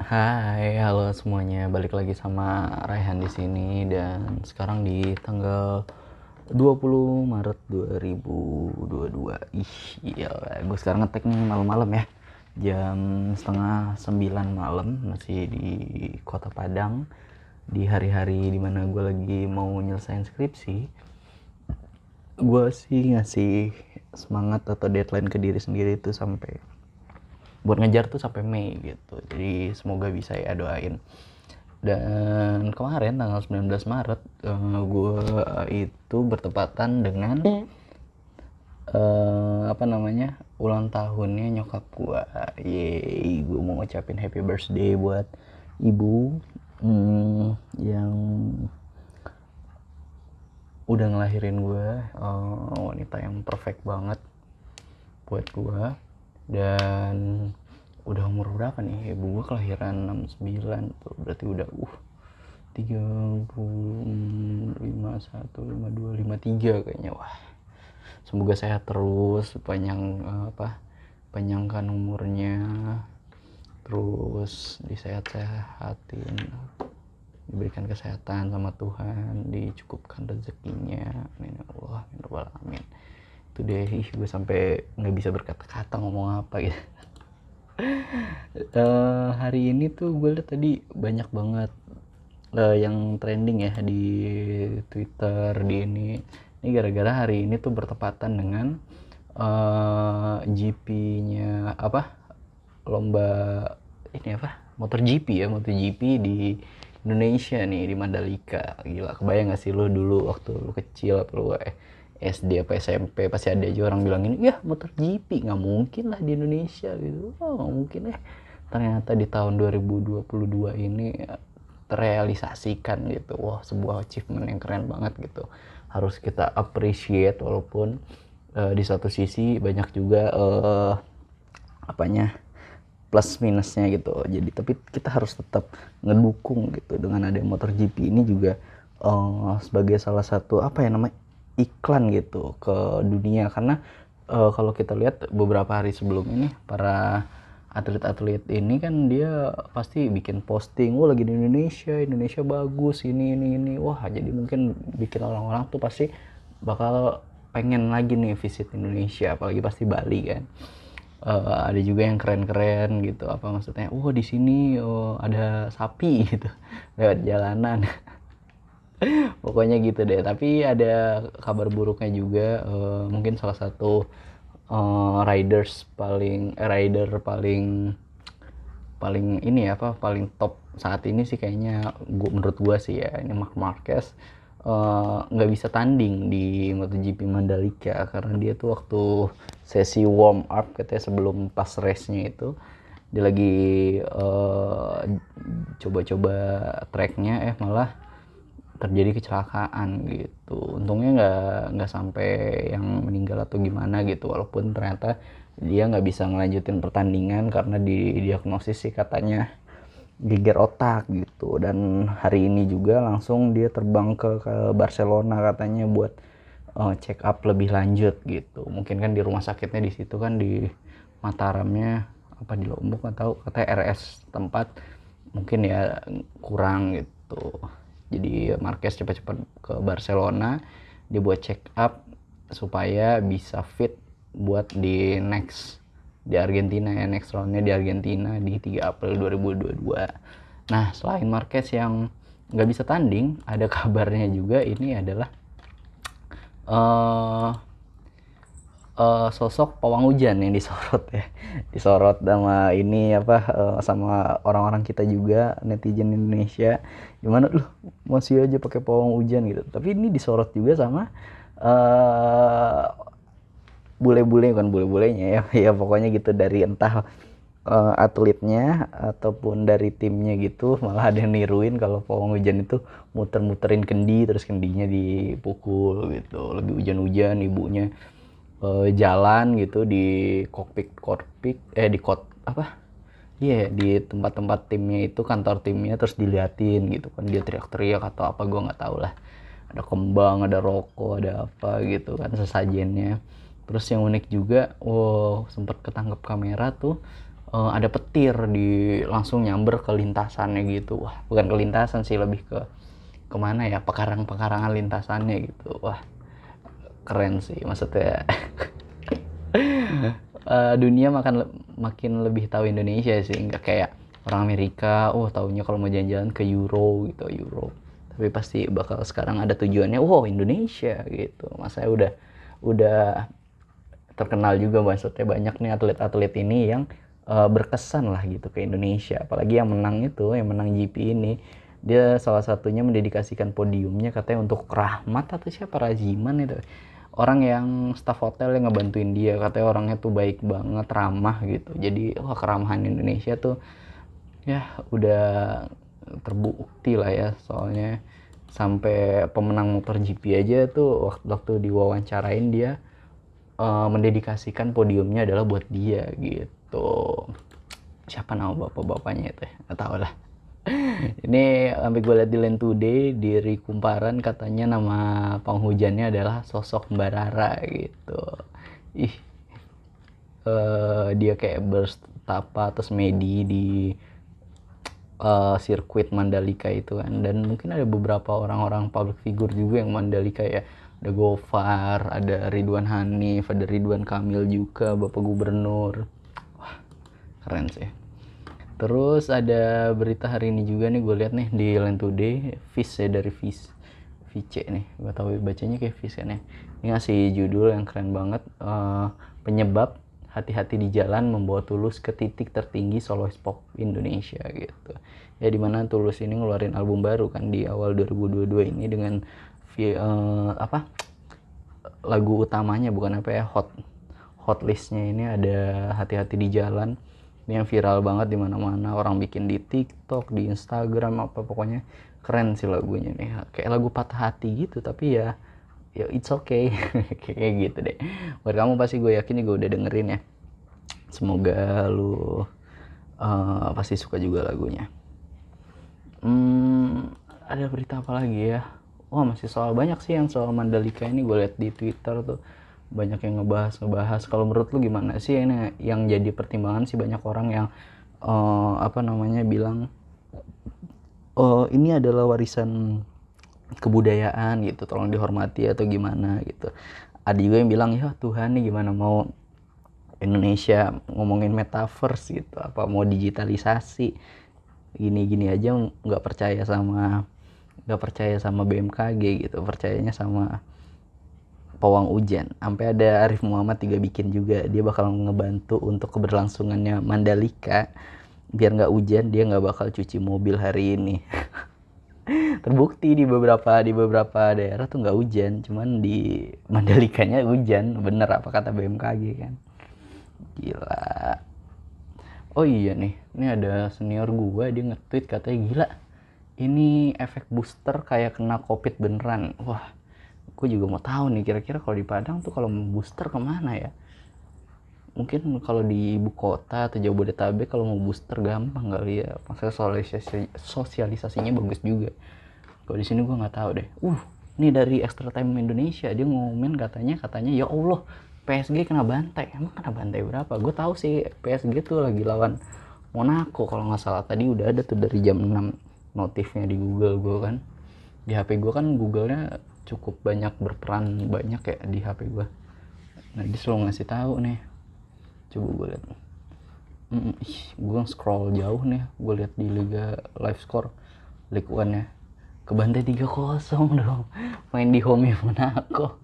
Hai, halo semuanya. Balik lagi sama Raihan di sini dan sekarang di tanggal 20 Maret 2022. Iya, gue sekarang ngetek nih malam-malam ya. Jam setengah 9 malam, masih di Kota Padang. Di hari-hari dimana gue lagi mau nyelesain skripsi. Gue sih ngasih semangat atau deadline ke diri sendiri itu sampai buat ngejar tuh sampai Mei gitu. Jadi semoga bisa ya, doain. Dan kemarin tanggal 19 Maret gue itu bertepatan dengan ulang tahunnya nyokap gue. Yeay, gue mau ngucapin happy birthday buat ibu yang udah ngelahirin gue, wanita yang perfect banget buat gue. Dan udah umur berapa nih? Ibu gue kelahiran 69 tuh, berarti udah 35, 1, 52, 53 kayaknya. Wah, semoga sehat terus, panjangkan umurnya, terus disehat-sehatin, diberikan kesehatan sama Tuhan, dicukupkan rezekinya, amin ya Allah, amin rabbal alamin. Itu deh, gue sampai nggak bisa berkata-kata ngomong apa gitu. Hari ini tuh gue liat tadi banyak banget yang trending ya di Twitter, di ini gara-gara hari ini tuh bertepatan dengan GP-nya lomba ini MotoGP di Indonesia nih, di Mandalika. Gila, kebayang gak sih lo dulu waktu lo kecil atau lo SD apa SMP pasti ada aja orang bilang ini, ya MotoGP nggak mungkin lah di Indonesia gitu. Nggak mungkin ternyata di tahun 2022 ini terrealisasikan gitu. Wah, sebuah achievement yang keren banget gitu, harus kita appreciate. Walaupun di satu sisi banyak juga plus minusnya gitu. Jadi tapi kita harus tetap ngedukung gitu dengan ada MotoGP ini juga sebagai salah satu iklan gitu ke dunia. Karena kalau kita lihat beberapa hari sebelum ini, para atlet-atlet ini kan dia pasti bikin posting, wah lagi di Indonesia bagus, ini. Wah, jadi mungkin bikin orang-orang tuh pasti bakal pengen lagi nih visit Indonesia, apalagi pasti Bali kan. Ada juga yang keren-keren gitu, maksudnya di sini ada sapi gitu lewat jalanan. Pokoknya gitu deh. Tapi ada kabar buruknya juga, mungkin salah satu rider paling ini paling top saat ini sih kayaknya, menurut gua sih ya, ini Marc Marquez nggak bisa tanding di MotoGP Mandalika karena dia tuh waktu sesi warm up katanya sebelum pas race-nya itu dia lagi coba-coba tracknya, malah terjadi kecelakaan gitu. Untungnya nggak sampai yang meninggal atau gimana gitu, walaupun ternyata dia nggak bisa ngelanjutin pertandingan karena didiagnosis sih katanya geger otak gitu. Dan hari ini juga langsung dia terbang ke Barcelona katanya buat check up lebih lanjut gitu. Mungkin kan di rumah sakitnya di situ kan, di Mataramnya di Lombok nggak tahu, katanya RS tempat mungkin ya kurang gitu. Jadi Marquez cepat-cepat ke Barcelona, dia buat check up supaya bisa fit buat di Argentina ya, next roundnya di Argentina di 3 April 2022. Nah, selain Marquez yang nggak bisa tanding, ada kabarnya juga ini adalah sosok pawang hujan yang disorot sama ini sama orang-orang kita juga, netizen Indonesia, gimana lu masih aja pakai pawang hujan gitu. Tapi ini disorot juga sama bule-bule, bukan bule-bulenya ya ya pokoknya gitu, dari entah atletnya ataupun dari timnya gitu. Malah ada yang niruin kalau pawang hujan itu muter-muterin kendi, terus kendinya dipukul gitu. Lebih hujan-hujan, ibunya jalan gitu di di tempat-tempat timnya itu, kantor timnya, terus diliatin gitu kan, dia teriak-teriak atau apa, gue nggak tahu lah. Ada kembang, ada rokok, ada apa gitu kan sesajennya. Terus yang unik juga, sempat ketangkep kamera tuh, ada petir di langsung nyamber ke lintasannya gitu. Wah, bukan ke lintasan sih, lebih ke kemana ya, pekarangan lintasannya gitu. Wah, keren sih maksudnya. Dunia makin lebih tahu Indonesia sih, nggak kayak orang Amerika taunya kalau mau jalan-jalan ke Euro gitu, Euro, tapi pasti bakal sekarang ada tujuannya Indonesia gitu. Masa udah terkenal juga, maksudnya banyak nih atlet-atlet ini yang berkesan lah gitu ke Indonesia, apalagi yang menang GP ini. Dia salah satunya mendedikasikan podiumnya katanya untuk Rahmat atau siapa, Raziman itu, orang yang staff hotel yang ngebantuin dia, katanya orangnya tuh baik banget, ramah gitu. Jadi keramahan Indonesia tuh ya udah terbukti lah ya, soalnya sampai pemenang MotoGP aja tuh waktu diwawancarain dia mendedikasikan podiumnya adalah buat dia gitu. Siapa nama bapak-bapaknya itu ya? Nggak tahu lah. Ini sampai gue liat di Land Today, di Kumparan, katanya nama penghujannya adalah sosok Mbak Rara gitu. Ih, dia kayak bertapa atas Medi di sirkuit Mandalika itu kan. Dan mungkin ada beberapa orang-orang public figure juga yang Mandalika ya. Ada Gofar, ada Ridwan Hanif, ada Ridwan Kamil juga, Bapak Gubernur. Wah, keren sih. Terus ada berita hari ini juga nih, gue lihat nih di Land Today, Vice ya, dari Vice nih, gue tahu bacanya kayak Vice ya nih. Ini ngasih judul yang keren banget, penyebab hati-hati di jalan membawa Tulus ke titik tertinggi solois pop Indonesia gitu. Ya dimana Tulus ini ngeluarin album baru kan di awal 2022 ini dengan lagu utamanya, bukan hot listnya ini ada hati-hati di jalan. Ini yang viral banget di mana-mana, orang bikin di TikTok, di Instagram, apa pokoknya keren sih lagunya nih. Kayak lagu patah hati gitu, tapi ya it's okay. Kayak gitu deh. Buat kamu pasti gue yakin gue udah dengerin ya. Semoga lu pasti suka juga lagunya. Ada berita apa lagi ya? Masih banyak sih yang soal Mandalika ini, gue liat di Twitter tuh banyak yang ngebahas. Kalau menurut lu gimana sih ini yang jadi pertimbangan sih? Banyak orang yang bilang ini adalah warisan kebudayaan gitu, tolong dihormati atau gimana gitu. Ada juga yang bilang ya Tuhan nih, gimana mau Indonesia ngomongin metaverse gitu, apa mau digitalisasi gini aja nggak percaya sama BMKG gitu, percayanya sama pawang hujan. Sampai ada Arif Muhammad juga bikin juga, dia bakal ngebantu untuk keberlangsungannya Mandalika, biar nggak hujan dia nggak bakal cuci mobil hari ini. Terbukti di beberapa daerah tuh nggak hujan, cuman di Mandalikanya hujan, bener apa kata BMKG kan. Gila. Oh iya nih, ini ada senior gua, dia nge-tweet katanya gila, ini efek booster kayak kena covid beneran. Wah, gue juga mau tahu nih kira-kira kalau di Padang tuh kalau mau booster kemana ya. Mungkin kalau di ibu kota atau Jabodetabek kalau mau booster gampang kali ya, maksudnya sosialisasinya bagus juga. Kalau di sini gue nggak tahu deh. Ini dari Extra Time Indonesia, dia ngomongin katanya ya Allah, PSG kena bantai. Emang kena bantai berapa? Gue tahu sih PSG tuh lagi lawan Monaco kalau nggak salah. Tadi udah ada tuh dari jam 6 notifnya di Google gue kan. Di HP gue kan Google-nya cukup berperan banyak ya di HP gue. Nah dia selalu ngasih tahu nih. Coba gue lihat. Gue scroll jauh nih, gue lihat di Liga Live Score League One ya. Kebantai 3-0 dong. Main di home Monaco.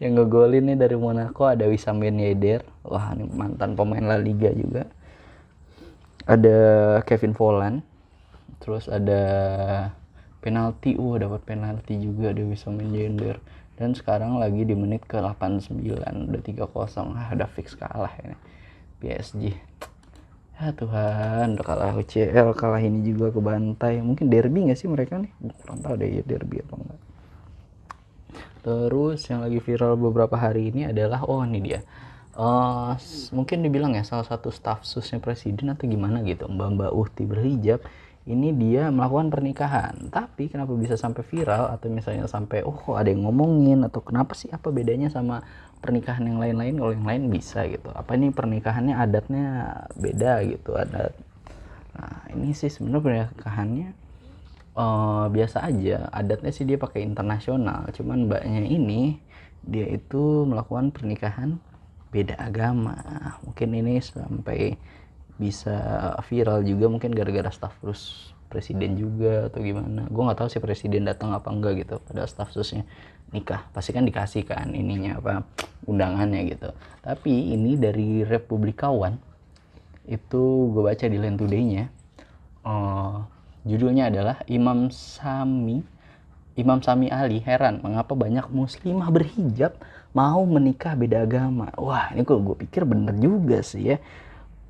Yang ngegolin nih dari Monaco ada Wissam Ben Yedder. Wah, ini mantan pemain La Liga juga. Ada Kevin Volland. Terus ada penalti. Dapat penalti juga dari Wissam Ben Yedder. Dan sekarang lagi di menit ke 89, udah 3-0. Udah fix kalah ini PSG. Ya Tuhan, udah kalah UCL, kalah ini juga ke bantai. Mungkin derby gak sih mereka nih? Kurang tahu deh ya derby apa enggak. Terus yang lagi viral beberapa hari ini adalah ini dia. Mungkin dibilang ya salah satu staf susnya presiden atau gimana gitu, Mbak Uhti berhijab. ini dia melakukan pernikahan. Tapi kenapa bisa sampai viral atau misalnya sampai kok ada yang ngomongin, atau kenapa sih, apa bedanya sama pernikahan yang lain-lain? Kalau yang lain bisa gitu, apa ini pernikahannya adatnya beda gitu, adat. Nah ini sih sebenarnya pernikahannya biasa aja, adatnya sih dia pakai internasional, cuman mbaknya ini dia itu melakukan pernikahan beda agama. Mungkin ini sampai bisa viral juga mungkin gara-gara staf khusus presiden juga atau gimana, gue nggak tahu sih presiden datang apa enggak gitu, pada staf khususnya nikah pasti kan dikasih kan ininya apa, undangannya gitu. Tapi ini dari Republikawan, itu gue baca di Land Today-nya, judulnya adalah Imam Sami Ali heran mengapa banyak muslimah berhijab mau menikah beda agama. Wah ini gue pikir bener juga sih ya,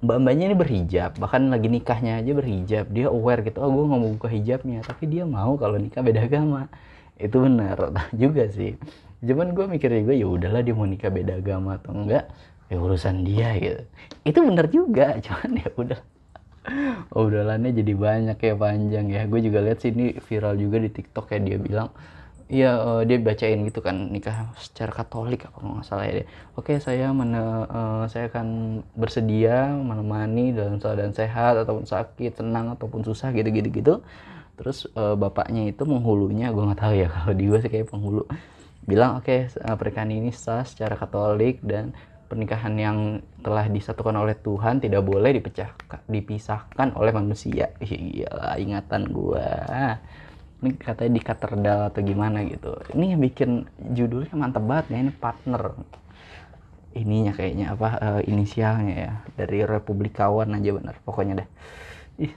mbak-mbaknya ini berhijab, bahkan lagi nikahnya aja berhijab, dia aware gitu, gue nggak mau buka hijabnya, tapi dia mau kalau nikah beda agama. Itu bener juga sih, cuman gue mikir juga ya udahlah, dia mau nikah beda agama atau enggak ya urusan dia gitu. Itu bener juga, cuman ya udah, obrolannya jadi banyak ya, panjang ya. Gue juga lihat sih ini viral juga di TikTok ya, dia bilang iya, dia bacain gitu kan, nikah secara Katolik apa nggak salah ya dia. Oke, saya akan bersedia menemani dalam keadaan sehat ataupun sakit, senang ataupun susah, gitu. Terus bapaknya itu penghulunya, gue nggak tahu ya, kalau di gue sih kayak penghulu, bilang oke, pernikahan ini sah secara Katolik dan pernikahan yang telah disatukan oleh Tuhan tidak boleh dipisahkan oleh manusia. Gila, ingatan gue. Ini katanya di katedral atau gimana gitu. Ini yang bikin judulnya mantep banget ya, ini partner ininya kayaknya apa, inisialnya ya, dari Republikawan aja bener pokoknya dah. Ih,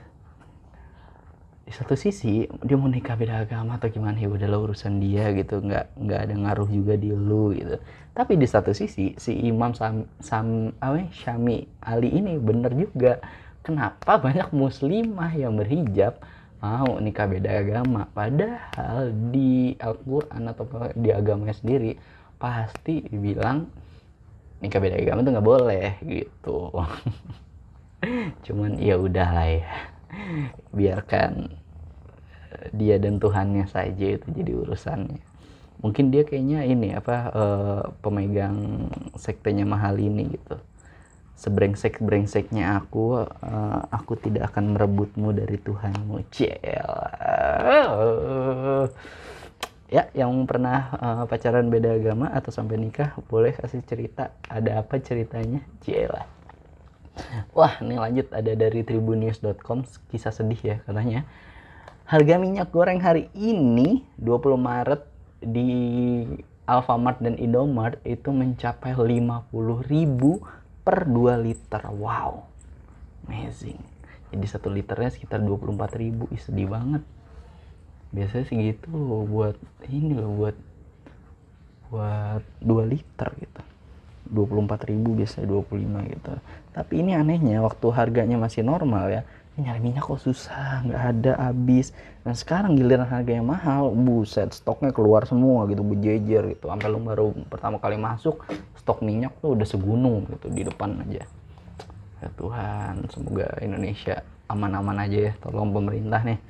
di satu sisi dia mau nikah beda agama atau gimana ya udahlah urusan dia gitu, nggak ada ngaruh juga di lu gitu. Tapi di satu sisi si Imam Syami Ali ini bener juga, kenapa banyak muslimah yang berhijab mau nikah beda agama, padahal di Al-Quran atau di agamanya sendiri pasti dibilang nikah beda agama tuh nggak boleh gitu. Cuman ya udahlah ya, biarkan dia dan Tuhannya saja itu jadi urusannya. Mungkin dia kayaknya ini apa, pemegang sektenya mahal ini gitu. Sebrengsek-brengseknya aku tidak akan merebutmu dari Tuhanmu. Ya, yang pernah pacaran beda agama atau sampai nikah boleh kasih cerita, ada apa ceritanya? Cielah. Wah, ini lanjut, ada dari tribunnews.com, kisah sedih ya katanya. Harga minyak goreng hari ini 20 Maret di Alfamart dan Indomart itu mencapai 50.000 per 2 liter. Wow, amazing. Jadi 1 liternya sekitar 24.000. Sedih banget. Biasanya segitu loh buat ini loh, buat 2 liter gitu. 24.000 biasanya 25 gitu. Tapi ini anehnya waktu harganya masih normal ya, nyari minyak kok susah, nggak ada, habis. Dan sekarang giliran harganya mahal, buset, stoknya keluar semua gitu, berjejer gitu, sampai lu baru pertama kali masuk stok minyak tuh udah segunung gitu di depan aja. Ya Tuhan, semoga Indonesia aman-aman aja ya, tolong pemerintah nih,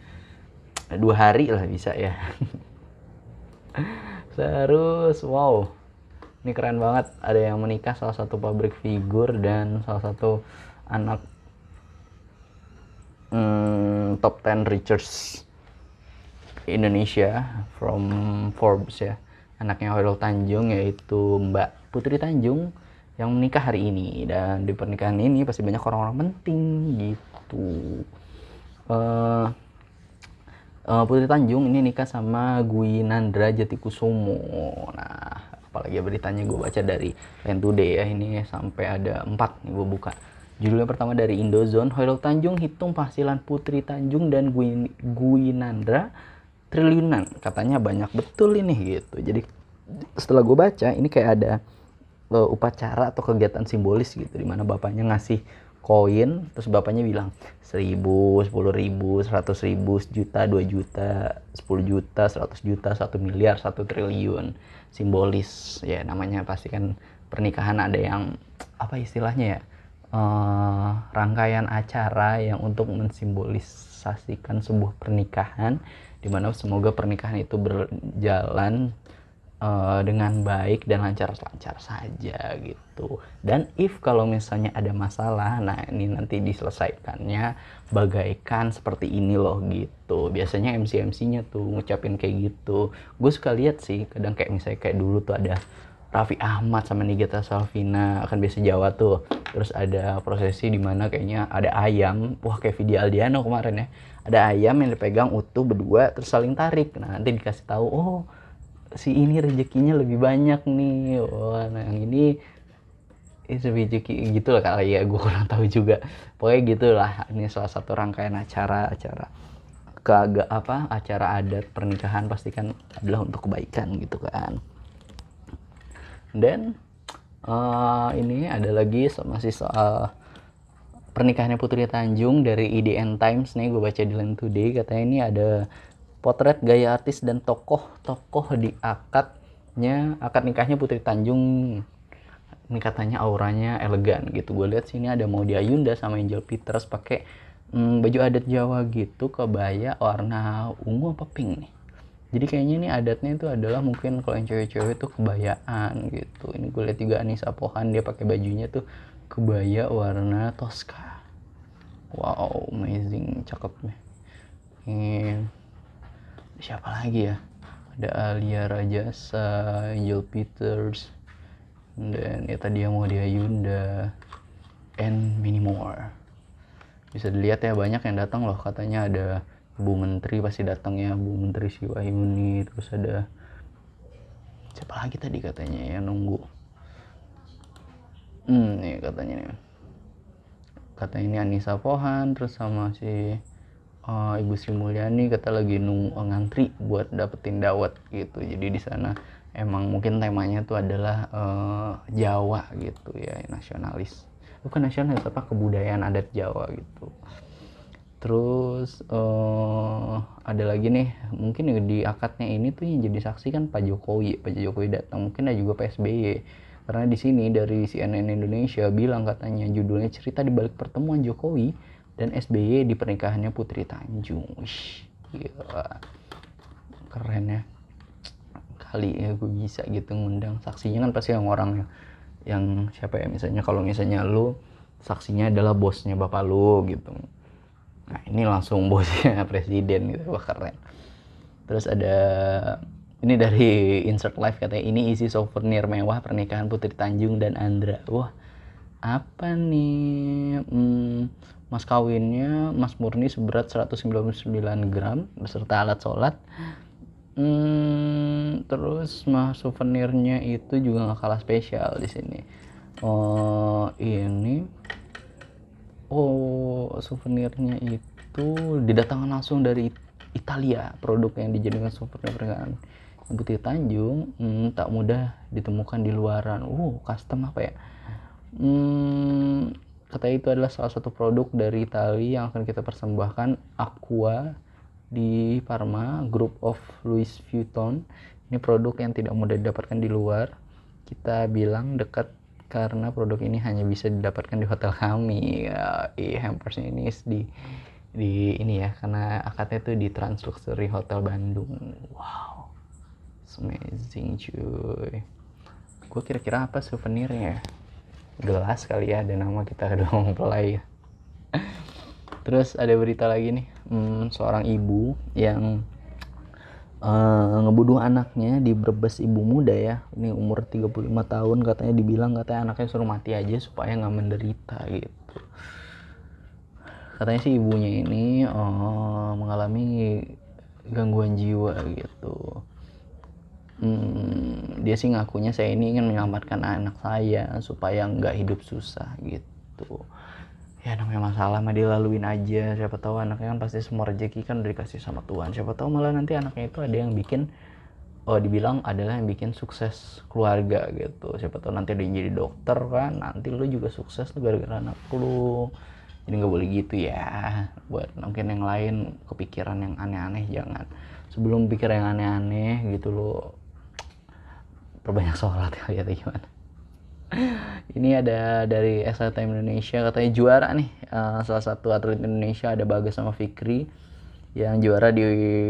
2 hari lah bisa ya. Terus wow, ini keren banget, ada yang menikah salah satu public figure dan salah satu anak top 10 richest Indonesia from Forbes ya. Anaknya Hoirul Tanjung, yaitu Mbak Putri Tanjung, yang menikah hari ini. Dan di pernikahan ini pasti banyak orang-orang penting gitu. Putri Tanjung ini nikah sama Gwinandra Jatikusumo. Nah, apalagi beritanya gue baca dari Land Today ya, ini sampai ada 4 nih gue buka. Judulnya pertama dari Indozone, Hoirul Tanjung hitung penghasilan Putri Tanjung dan Gwinandra triliunan. Katanya banyak betul ini gitu. Jadi setelah gue baca, ini kayak ada upacara atau kegiatan simbolis gitu, dimana bapaknya ngasih koin, terus bapaknya bilang 1.000, 10.000, 100.000, sejuta, 2 juta, 10 juta, 100 juta, 1 miliar, 1 triliun. Simbolis ya, namanya pasti kan pernikahan ada yang apa istilahnya ya, rangkaian acara yang untuk mensimbolisasikan sebuah pernikahan, dimana semoga pernikahan itu berjalan dengan baik dan lancar-lancar saja gitu. Dan if kalau misalnya ada masalah, nah ini nanti diselesaikannya bagaikan seperti ini loh gitu. Biasanya MC-nya tuh ngucapin kayak gitu. Gue suka lihat sih kadang kayak misalnya kayak dulu tuh ada Raffi Ahmad sama Nigita Slavina, akan biasa Jawa tuh. Terus ada prosesi di mana kayaknya ada ayam, wah kayak Vidi Aldiano kemarin ya. Ada ayam yang dipegang utuh berdua terus saling tarik. Nah, nanti dikasih tahu, oh si ini rezekinya lebih banyak nih, wah nah yang ini rezeki gitu lah kali ya, gue kurang tahu juga. Pokoknya gitulah, ini salah satu rangkaian acara acara adat pernikahan pasti kan adalah untuk kebaikan gitu kan. Dan ini ada lagi masih soal pernikahannya Putri Tanjung dari IDN Times nih, gue baca di Land Today. Katanya ini ada potret gaya artis dan tokoh-tokoh di akad nikahnya Putri Tanjung. Ini katanya auranya elegan gitu. Gue lihat sini ada Maudy Ayunda sama Angel Peters pakai baju adat Jawa gitu, kebaya warna ungu apa pink nih. Jadi kayaknya ini adatnya itu adalah mungkin kalau yang cewek-cewek itu kebayaan gitu. Ini gue lihat juga Anissa Pohan, dia pakai bajunya tuh kebaya warna Tosca. Wow, amazing, cakep nih. Ini siapa lagi ya? Ada Alia Rajasa, Angel Peters, dan ya tadi yang Maudy Ayunda, and many more. Bisa dilihat ya, banyak yang datang loh. Katanya ada Bu Menteri pasti datang ya, Bu Menteri Sri Wahyuni. Terus ada siapa lagi tadi katanya yang nunggu. Nih katanya nih. Katanya ini Anissa Pohan terus sama si Ibu Sri Mulyani kata lagi ngantri buat dapetin dawet gitu. Jadi di sana emang mungkin temanya tuh adalah Jawa gitu ya, nasionalis. Bukan nasionalis, apa kebudayaan adat Jawa gitu. Terus ada lagi nih, mungkin di akadnya ini tuh yang jadi saksi kan Pak Jokowi datang, mungkin ada juga Pak SBY. Karena di sini dari CNN Indonesia bilang katanya judulnya cerita di balik pertemuan Jokowi dan SBY di pernikahannya Putri Tanjung. Wih, gila. Keren ya. Kali ya gue bisa gitu ngundang saksinya, kan pasti orang yang siapa ya, misalnya kalau misalnya lu saksinya adalah bosnya bapak lu gitu. Nah ini langsung bosnya presiden gitu, wah keren. Terus ada ini dari Insert Life, katanya ini isi souvenir mewah pernikahan Putri Tanjung dan Andra. Wah apa nih, mas kawinnya Mas Murni seberat 199 gram beserta alat sholat. Terus souvenirnya itu juga nggak kalah spesial di sini. Souvenirnya itu didatangkan langsung dari Italia, produk yang dijadikan souvenir pernikahan Putri Tanjung tak mudah ditemukan di luaran. Custom apa ya? Katanya itu adalah salah satu produk dari Italia yang akan kita persembahkan, Aqua di Parma, Group of Louis Vuitton. Ini produk yang tidak mudah didapatkan di luar. Kita bilang dekat karena produk ini hanya bisa didapatkan di hotel kami. Hampersnya ini di ini ya, karena akadnya tuh di Trans Luxury Hotel Bandung. Wow, it's amazing cuy. Gue kira-kira apa souvenirnya? Gelas kali ya, ada nama kita dong mempelai. Terus ada berita lagi nih, seorang ibu yang ngebunuh anaknya di Brebes, ibu muda ya, ini umur 35 tahun, katanya anaknya suruh mati aja supaya nggak menderita gitu. Katanya sih ibunya ini mengalami gangguan jiwa gitu. Dia sih ngakunya, saya ini ingin menyelamatkan anak saya supaya nggak hidup susah gitu. Ya namanya masalah mah dilaluin aja, siapa tahu anaknya kan pasti semua rezeki kan udah dikasih sama Tuhan, siapa tahu malah nanti anaknya itu ada yang bikin dibilang adalah yang bikin sukses keluarga gitu. Siapa tahu nanti ada yang jadi dokter kan, nanti lu juga sukses lu gara-gara anak lu. Jadi nggak boleh gitu ya. Buat mungkin yang lain kepikiran yang aneh-aneh, jangan. Sebelum pikir yang aneh-aneh gitu lo perbanyak sholat kali ya, gimana. Ini ada dari Extra Time Indonesia, katanya juara nih, salah satu atlet Indonesia ada Bagas sama Fikri yang juara di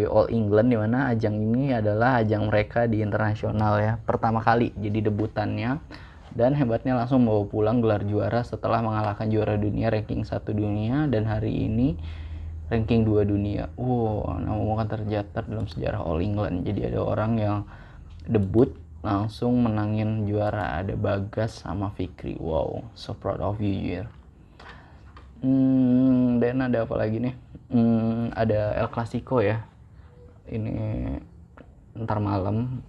All England, di mana ajang ini adalah ajang mereka di internasional ya, pertama kali jadi debutannya, dan hebatnya langsung bawa pulang gelar juara setelah mengalahkan juara dunia ranking 1 dunia dan hari ini ranking 2 dunia. Wow, nama akan tercatat dalam sejarah All England. Jadi ada orang yang debut langsung menangin juara, ada Bagas sama Fikri. Wow, so proud of you, Jir. Dan ada apa lagi nih? Ada El Clasico ya. Ini ntar malam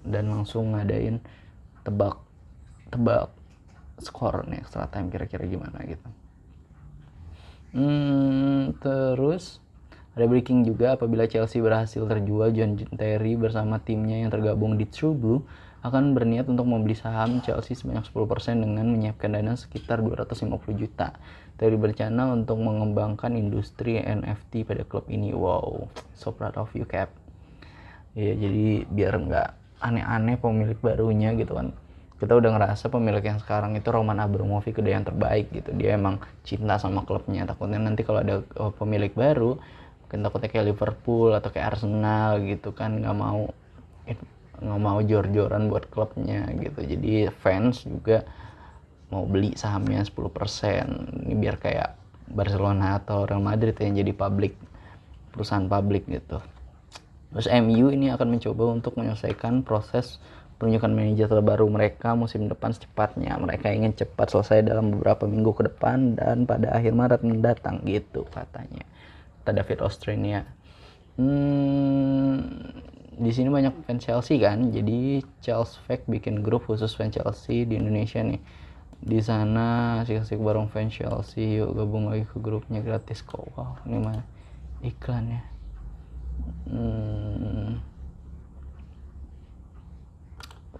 dan langsung ngadain tebak skor nih extra time kira-kira gimana gitu. Terus ada breaking juga, apabila Chelsea berhasil terjual, John Terry bersama timnya yang tergabung di True Blue akan berniat untuk membeli saham Chelsea sebanyak 10% dengan menyiapkan dana sekitar 250 juta. Terry berencana untuk mengembangkan industri NFT pada klub ini. Wow, so proud of you, Cap. Ya, jadi biar nggak aneh-aneh pemilik barunya gitu kan. Kita udah ngerasa pemilik yang sekarang itu Roman Abramovich udah yang terbaik gitu. Dia emang cinta sama klubnya. Takutnya nanti kalau ada pemilik baru, mungkin takutnya kayak Liverpool atau kayak Arsenal gitu kan, nggak mau jor-joran buat klubnya gitu. Jadi fans juga mau beli sahamnya 10%. Ini biar kayak Barcelona atau Real Madrid yang jadi perusahaan publik gitu. Terus MU ini akan mencoba untuk menyelesaikan proses penunjukan manajer terbaru mereka musim depan secepatnya. Mereka ingin cepat selesai dalam beberapa minggu ke depan dan pada akhir Maret mendatang gitu katanya. Kata David Austrania. Di sini banyak fans Chelsea kan, jadi Chelsea Fact bikin grup khusus fans Chelsea di Indonesia nih. Di sana asik-asik bareng fans Chelsea, yuk gabung lagi ke grupnya gratis kok. Wow, ini mah iklan ya.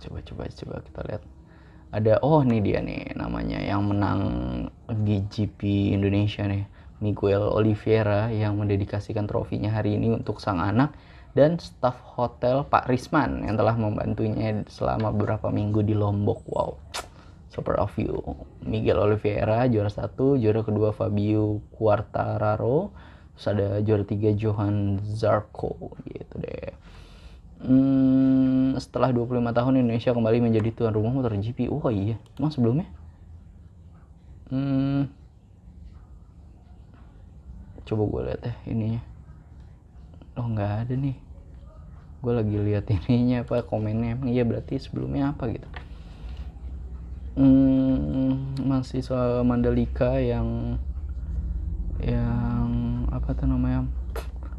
Coba kita lihat. Ada, nih dia nih namanya yang menang GP Indonesia nih, Miguel Oliveira, yang mendedikasikan trofinya hari ini untuk sang anak dan staf hotel Pak Risman yang telah membantunya selama beberapa minggu di Lombok. Wow, super of you. Miguel Oliveira juara 1, juara kedua Fabio Quartararo, terus ada juara 3 Johan Zarco gitu deh. Setelah 25 tahun Indonesia kembali menjadi tuan rumah MotoGP. Oh iya, emang sebelumnya? Coba gue lihat ya ininya. Oh nggak ada nih. Gue lagi lihat ininya apa komennya. Emang iya berarti sebelumnya apa gitu? Mahasiswa Mandalika yang apa tuh namanya,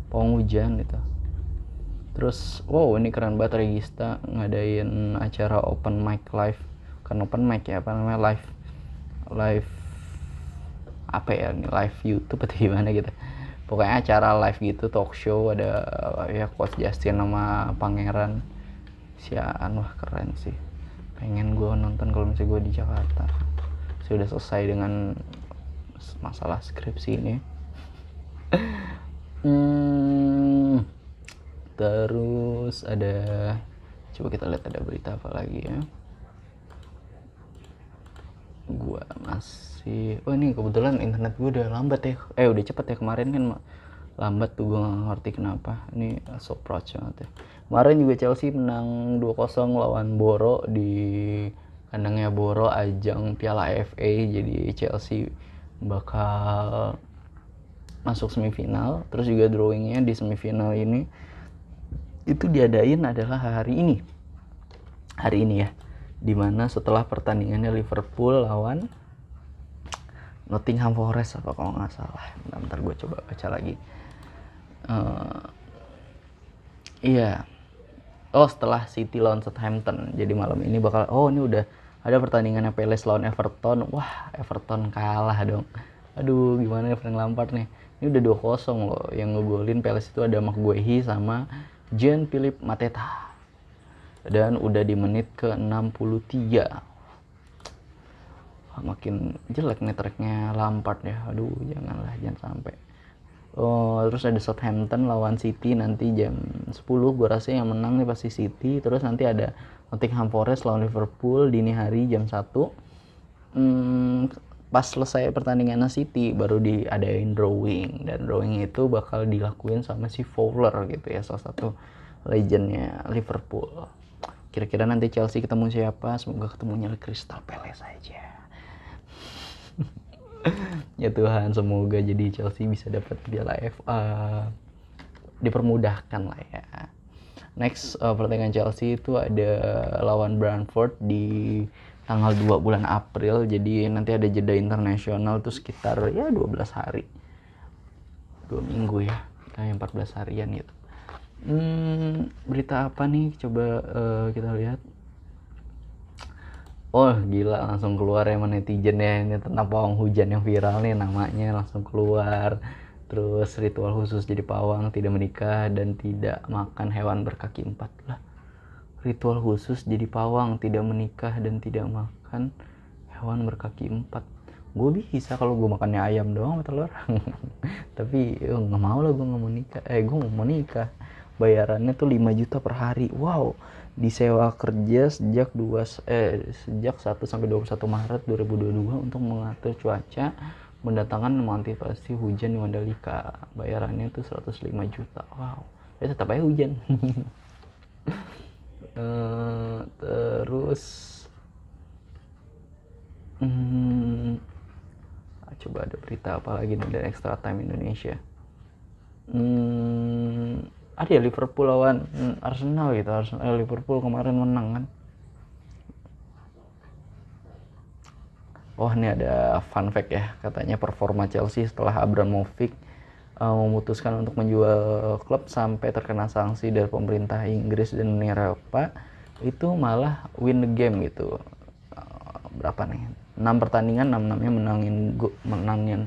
pawang hujan gitu. Terus wow, ini keren banget, Regista ngadain acara open mic live, kan open mic ya, apa namanya, live apa ya, ini live YouTube atau gimana gitu, pokoknya acara live gitu, talk show, ada ya Coach Justin sama Pangeran Siaan. Wah keren sih, pengen gue nonton kalau misalnya gue di Jakarta. Saya udah selesai dengan masalah skripsi ini. Terus ada, coba kita lihat ada berita apa lagi ya. Gua masih, ini kebetulan internet gue udah lambat ya, udah cepet ya, kemarin kan lambat tuh, gue gak ngerti kenapa. Ini so proud banget ya. Kemarin juga Chelsea menang 2-0 lawan Boro di kandangnya Boro, ajang Piala FA. Jadi Chelsea bakal masuk semifinal. Terus juga drawingnya di semifinal ini itu diadain adalah hari ini ya, dimana setelah pertandingannya Liverpool lawan Nottingham Forest apa kalau nggak salah. Bentar gue coba baca lagi. Setelah City lawan Southampton, jadi malam ini bakal, ini udah ada pertandingannya Palace lawan Everton. Wah, Everton kalah dong. Aduh, gimana ya Frank Lampard nih. Ini udah 2-0 loh. Yang ngegolin Palace itu ada Maguire sama Jean-Philippe Mateta. Dan udah di menit ke 63. Makin jelek nih tracknya Lampard ya. Aduh, jangan sampai. Terus ada Southampton lawan City nanti jam 10. Gue rasa yang menang nih pasti City. Terus nanti ada Nottingham Forest lawan Liverpool dini hari jam 1. Pas selesai pertandingan City baru diadain drawing, dan drawing itu bakal dilakuin sama si Fowler gitu ya, salah satu legendnya Liverpool. Kira-kira nanti Chelsea ketemu siapa? Semoga ketemunya Crystal Palace aja. Ya Tuhan, semoga jadi Chelsea bisa dapat Piala FA, dipermudahkan lah ya. Next pertandingan Chelsea itu ada lawan Brentford di tanggal 2 bulan April. Jadi nanti ada jeda internasional tuh sekitar ya 12 hari, 2 minggu ya, kayak 14 harian gitu. Berita apa nih, coba kita lihat. Oh gila, langsung keluar emang netizen ya, ini tentang pawang hujan yang viral nih, namanya langsung keluar. Terus ritual khusus jadi pawang, tidak menikah dan tidak makan hewan berkaki 4 lah. Ritual khusus jadi pawang, tidak menikah dan tidak makan hewan berkaki 4. Gue bisa kalau gue makannya ayam doang atau telur. Tapi nggak mau lah, gue nggak mau nikah. Gue nggak mau nikah. Bayarannya tuh 5 juta per hari. Wow. Disewa kerja sejak 1 sampai 21 Maret 2022 untuk mengatur cuaca, mendatangkan mengantisipasi hujan di Mandalika. Bayarannya tuh 105 juta. Wow. Ya tetap aja hujan. Terus coba ada berita apa lagi nih dari Extra Time Indonesia. Ada ya Liverpool lawan Arsenal gitu. Liverpool kemarin menang kan. Oh ini ada fun fact ya, katanya performa Chelsea setelah Abramovich memutuskan untuk menjual klub sampai terkena sanksi dari pemerintah Inggris dan Uni Eropa, itu malah win the game gitu. Berapa nih, 6 pertandingan 6-6-nya menangin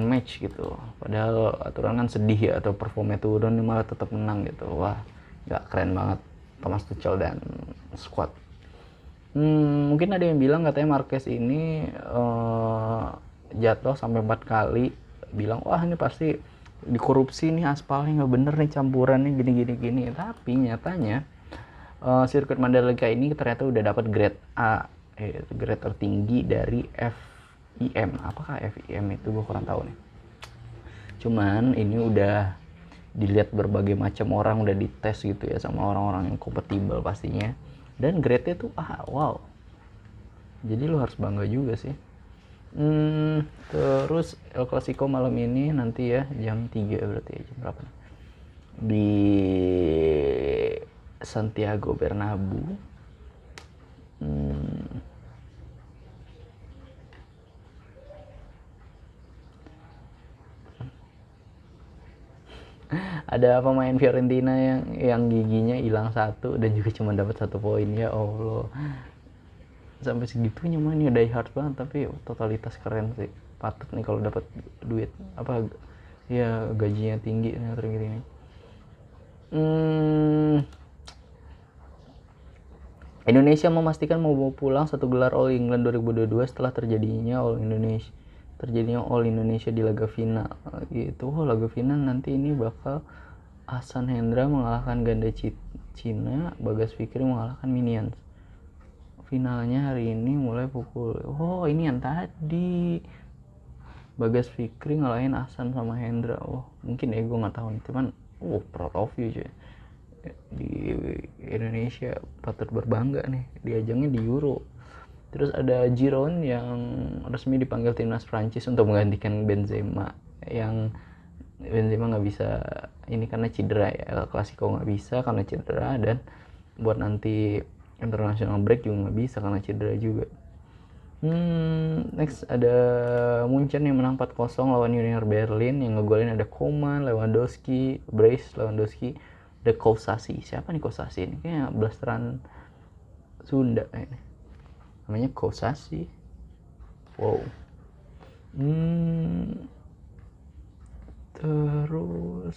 match gitu. Padahal aturan kan sedih ya, atau performnya turun, malah tetap menang gitu. Wah gak keren banget Thomas Tuchel dan squad. Mungkin ada yang bilang katanya Marquez ini jatuh sampai 4 kali, bilang wah ini pasti dikorupsi nih, aspalnya nggak bener nih, campurannya gini. Tapi nyatanya sirkuit Mandalika ini ternyata udah dapat grade A, grade tertinggi dari FIM. Apakah FIM itu gue kurang tahu nih. Cuman ini udah dilihat berbagai macam orang, udah dites gitu ya sama orang-orang yang kompatibel pastinya, dan grade-nya tuh wow. Jadi lu harus bangga juga sih. Terus El Clasico malam ini nanti ya jam 3 berarti ya, jam berapa nih? Di Santiago Bernabeu. Ada pemain Fiorentina yang giginya hilang 1 dan juga cuma dapat 1 poin. Ya Allah, sampai segitunya mainnya, die hard banget, tapi totalitas keren sih. Patut nih kalau dapat duit apa ya, gajinya tinggi tergini. Indonesia memastikan mau bawa pulang 1 gelar All England 2022 setelah terjadinya All Indonesia di laga final gitu. Laga final nanti ini bakal Ahsan Hendra mengalahkan ganda Cina, Bagas Fikri mengalahkan Minions. Finalnya hari ini mulai pukul, ini yang tadi Bagas Fikri ngalahin Ahsan sama Hendra. Mungkin ya, gue nggak tahu nih, cuman proud of you cuy. Di Indonesia patut berbangga nih, diajangnya di Euro. Terus ada Giroud yang resmi dipanggil timnas Prancis untuk menggantikan Benzema, yang Benzema nggak bisa ini karena cedera ya, El Clasico nggak bisa karena cedera, dan buat nanti international break juga nggak bisa karena cedera juga. Next ada Munchen yang menang 4-0 lawan Union Berlin, yang ngegolin ada Coman, Lewandowski, ada Kousasi. Siapa nih Kousasi ini? Kayaknya blasteran Sunda ini. Namanya Kousasi. Wow. Terus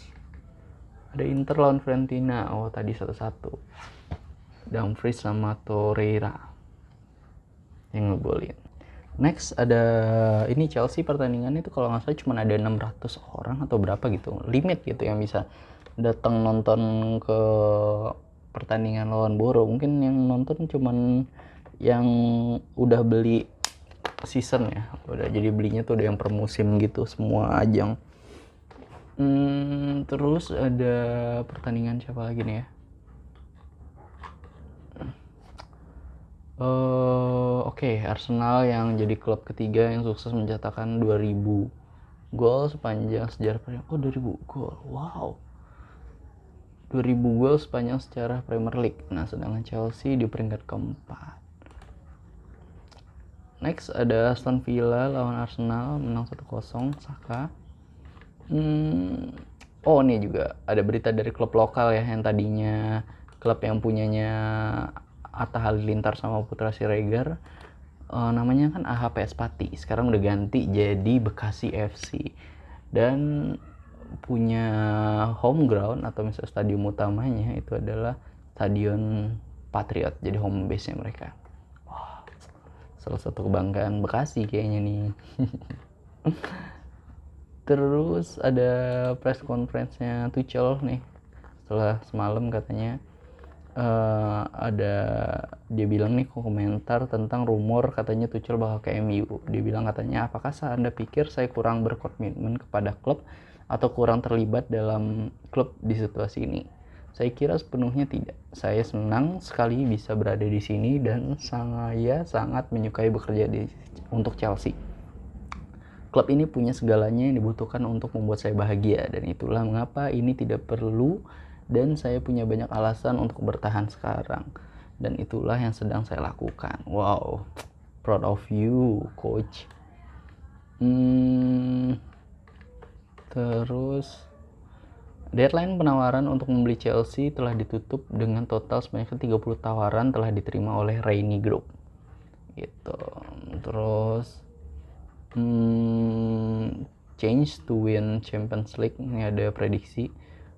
ada Inter lawan Fiorentina. Tadi 1-1. Dumfries sama Torreira yang ngegolin. Next ada ini Chelsea, pertandingannya itu kalau nggak salah cuma ada 600 orang atau berapa gitu, limit gitu yang bisa datang nonton ke pertandingan lawan Boro. Mungkin yang nonton cuman yang udah beli season ya, udah jadi belinya tuh udah yang per musim gitu semua ajang. Terus ada pertandingan siapa lagi nih ya? Oke, Arsenal yang jadi klub ketiga yang sukses mencetakkan 2000 gol sepanjang sejarah Premier. 2000 gol. Wow. 2000 gol sepanjang sejarah Premier League. Nah, sedangkan Chelsea di peringkat keempat. Next ada Aston Villa lawan Arsenal, menang 1-0, Saka. Oh, ini juga ada berita dari klub lokal ya, yang tadinya klub yang punyanya Atta Halilintar sama Putra Siregar, namanya kan AHPS Pati, sekarang udah ganti jadi Bekasi FC, dan punya home ground atau misalnya stadion utamanya itu adalah Stadion Patriot, jadi home base nya mereka. Wah, salah satu kebanggaan Bekasi kayaknya nih. Terus ada press conference-nya Tuchel nih setelah semalam, katanya ada, dia bilang nih komentar tentang rumor katanya Tuchel bakal ke MU. Dia bilang katanya, apakah Anda pikir saya kurang berkomitmen kepada klub atau kurang terlibat dalam klub di situasi ini? Saya kira sepenuhnya tidak. Saya senang sekali bisa berada di sini dan saya sangat menyukai bekerja untuk Chelsea. Klub ini punya segalanya yang dibutuhkan untuk membuat saya bahagia, dan itulah mengapa ini tidak perlu, dan saya punya banyak alasan untuk bertahan sekarang, dan itulah yang sedang saya lakukan. Wow, proud of you, coach. Terus deadline penawaran untuk membeli Chelsea telah ditutup dengan total sebanyak 30 tawaran telah diterima oleh Rainy Group gitu. Terus change to win Champions League, ini ada prediksi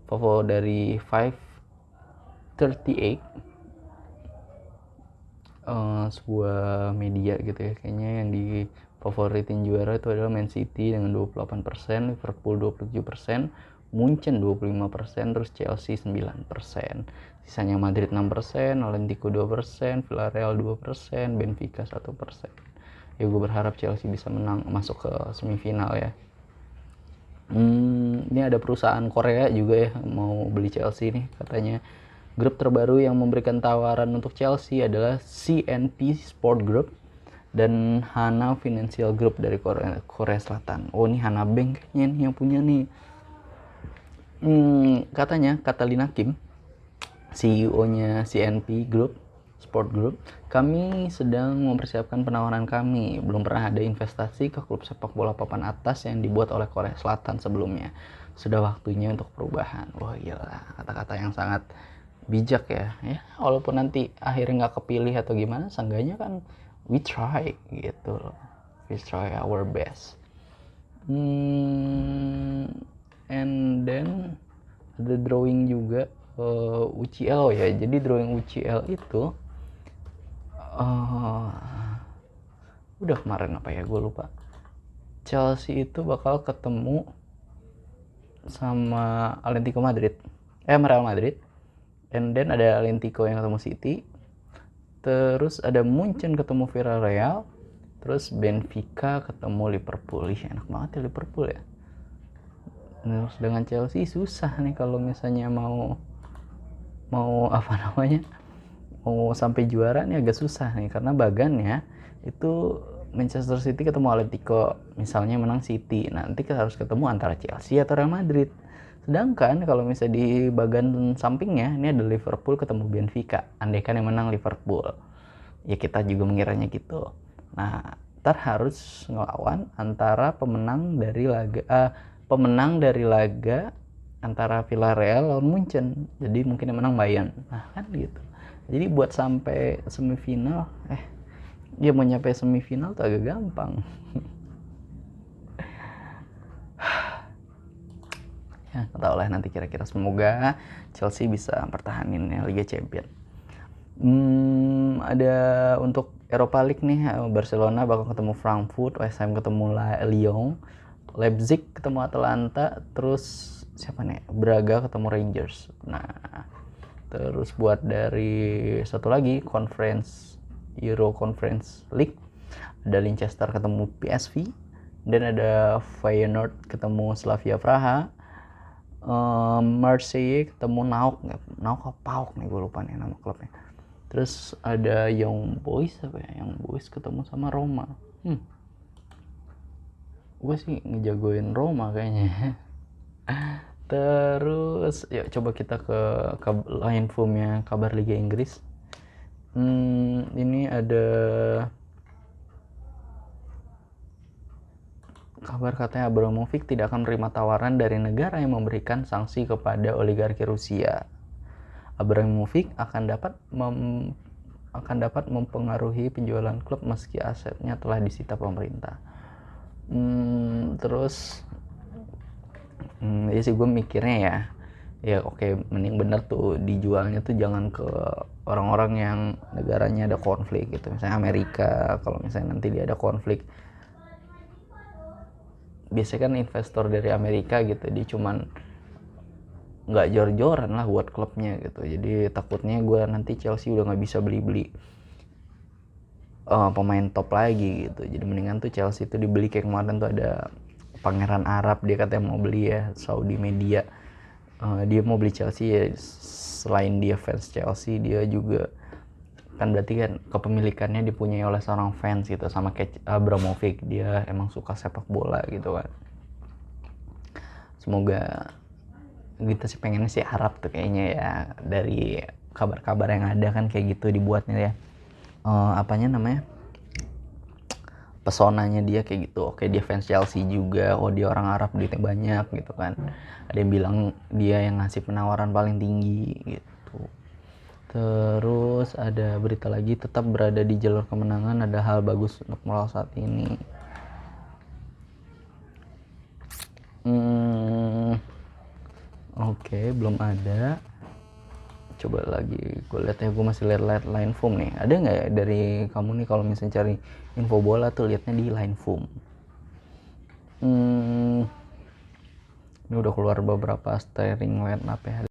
Favo dari 538, sebuah media gitu ya, kayaknya yang difavoritin juara itu adalah Man City dengan 28%, Liverpool 27%, Munchen 25%, terus Chelsea 9%, sisanya Madrid 6%, Atlético 2%, Villarreal 2%, Benfica 1%. Ya gue berharap Chelsea bisa menang, masuk ke semifinal ya. Ini ada perusahaan Korea juga ya mau beli Chelsea nih katanya. Grup terbaru yang memberikan tawaran untuk Chelsea adalah CNP Sport Group dan Hana Financial Group dari Korea Selatan. Oh, ini Hana Bank kayaknya nih yang punya nih. Katanya Catalina Kim, CEO-nya CNP Group Sport Group, kami sedang mempersiapkan penawaran kami. Belum pernah ada investasi ke klub sepak bola papan atas yang dibuat oleh Korea Selatan sebelumnya. Sudah waktunya untuk perubahan. Wah gila, kata-kata yang sangat bijak ya. Walaupun nanti akhirnya nggak kepilih atau gimana, seenggaknya kan we try gitu loh. We try our best. And then ada drawing juga UCL ya. Jadi drawing UCL itu udah kemarin apa ya, gue lupa. Chelsea itu bakal ketemu sama Atletico Madrid, Real Madrid, and then ada Atletico yang ketemu City, terus ada Munchen ketemu Villarreal, terus Benfica ketemu Liverpool. Enak banget ya Liverpool ya. Terus dengan Chelsea susah nih kalau misalnya mau apa namanya, mau sampai juara nih agak susah nih, karena bagannya itu Manchester City ketemu Atletico, misalnya menang City, nanti harus ketemu antara Chelsea atau Real Madrid. Sedangkan kalau misalnya di bagan sampingnya ini ada Liverpool ketemu Benfica, andaikan yang menang Liverpool, ya kita juga mengiranya gitu. Nah, ntar harus ngelawan antara pemenang dari laga antara Villarreal lawan Munchen, jadi mungkin yang menang Bayern. Nah kan gitu. Jadi buat sampai semifinal, dia mau nyampe semifinal tuh agak gampang. Ya, nggak tahu lah nanti kira-kira, semoga Chelsea bisa pertahanin ya Liga Champions. Ada untuk Europa League nih, Barcelona bakal ketemu Frankfurt, West Ham ketemu Lyon, Leipzig ketemu Atalanta, terus siapa nih? Braga ketemu Rangers. Nah, terus buat dari satu lagi Euro Conference League, ada Leicester ketemu PSV, dan ada Feyenoord ketemu Slavia Praha, Marseille ketemu Nauk apa Pauk nih, gue lupa nih nama klubnya. Terus ada Young Boys ketemu sama Roma. Gue sih ngejagoin Roma kayaknya. Terus yuk coba kita ke line formnya kabar Liga Inggris. Ini ada kabar katanya Abramovich tidak akan menerima tawaran dari negara yang memberikan sanksi kepada oligarki Rusia. Abramovich akan dapat mempengaruhi penjualan klub meski asetnya telah disita pemerintah. Terus ya sih gue mikirnya ya oke, mending bener tuh dijualnya tuh jangan ke orang-orang yang negaranya ada konflik gitu, misalnya Amerika. Kalau misalnya nanti dia ada konflik, biasanya kan investor dari Amerika gitu, dia cuman nggak jor-joran lah buat klubnya gitu. Jadi takutnya gue nanti Chelsea udah nggak bisa beli pemain top lagi gitu. Jadi mendingan tuh Chelsea tuh dibeli, kayak kemarin tuh ada Pangeran Arab, dia katanya mau beli ya, Saudi Media, dia mau beli Chelsea ya. Selain dia fans Chelsea, dia juga kan berarti kan kepemilikannya dipunyai oleh seorang fans gitu, sama kayak Abramovich, dia emang suka sepak bola gitu kan. Semoga kita sih pengennya sih harap tuh kayaknya ya, dari kabar-kabar yang ada kan kayak gitu dibuatnya ya, pesonanya dia kayak gitu. Oke, dia fans Chelsea juga, dia orang Arab, duitnya banyak gitu kan. Ada yang bilang dia yang ngasih penawaran paling tinggi gitu. Terus ada berita lagi, tetap berada di jalur kemenangan, ada hal bagus untuk Moral saat ini. Oke, belum ada. Coba lagi gue lihat ya, gue masih lihat line form nih. Ada nggak ya dari kamu nih kalau misalnya cari info bola tuh liatnya di line form? Ini udah keluar beberapa starting line up ya.